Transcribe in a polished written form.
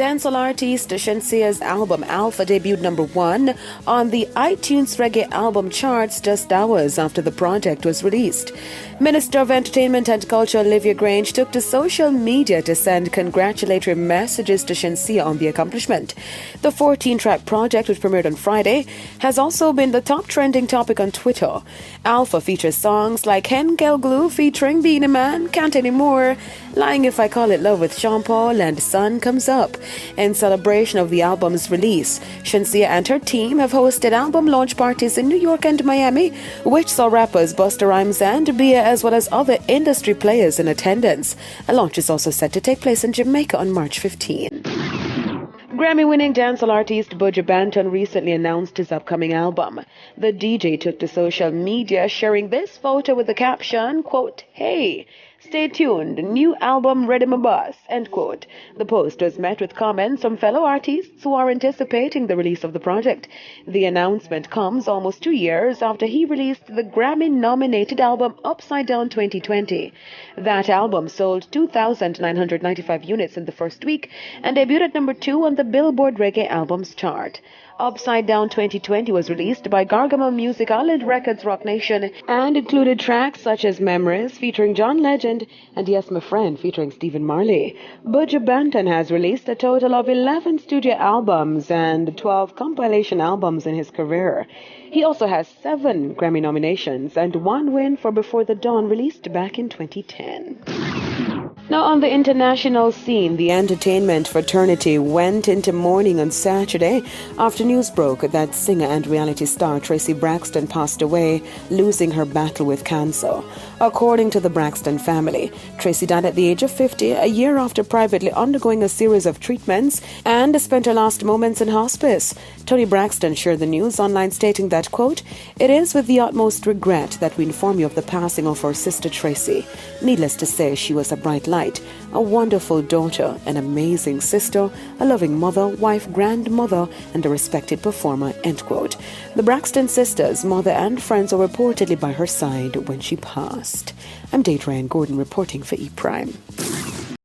Dancehall artist Shensea's album Alpha debuted #1 on the iTunes Reggae album charts just hours after the project was released. Minister of Entertainment and Culture Olivia Grange took to social media to send congratulatory messages to Shensea on the accomplishment. The 14-track project, which premiered on Friday, has also been the top trending topic on Twitter. Alpha features songs like Henkel Glue featuring Beanie Man, Can't Anymore, Lying If I Call It Love with Sean Paul, and Sun Comes Up. In celebration of the album's release, Shensea and her team have hosted album launch parties in New York and Miami, which saw rappers Busta Rhymes and Bia as well as other industry players in attendance. A launch is also set to take place in Jamaica on March 15. Grammy-winning dancehall artist Buju Banton recently announced his upcoming album. The DJ took to social media sharing this photo with the caption, quote, "Hey, stay tuned, new album ready my boss," end quote. The post was met with comments from fellow artists who are anticipating the release of the project. The announcement comes almost 2 years after he released the Grammy-nominated album Upside Down 2020. That album sold 2,995 units in the first week and debuted at #2 on the Billboard Reggae Albums chart. Upside Down 2020 was released by Gargamel Music Island Records Rock Nation and included tracks such as Memories featuring John Legend and Yes My Friend featuring Stephen Marley. Buju Banton has released a total of 11 studio albums and 12 compilation albums in his career. He also has 7 Grammy nominations and 1 win for Before the Dawn, released back in 2010. Now, on the international scene, the entertainment fraternity went into mourning on Saturday after news broke that singer and reality star Tracy Braxton passed away, losing her battle with cancer. According to the Braxton family, Tracy died at the age of 50, a year after privately undergoing a series of treatments, and spent her last moments in hospice. Tony Braxton shared the news online, stating that, quote, "It is with the utmost regret that we inform you of the passing of our sister Tracy. Needless to say, she was a bright light, a wonderful daughter, an amazing sister, a loving mother, wife, grandmother, and a respected performer," end quote. The Braxton sisters, mother and friends were reportedly by her side when she passed. I'm Date Ryan Gordon reporting for ePrime.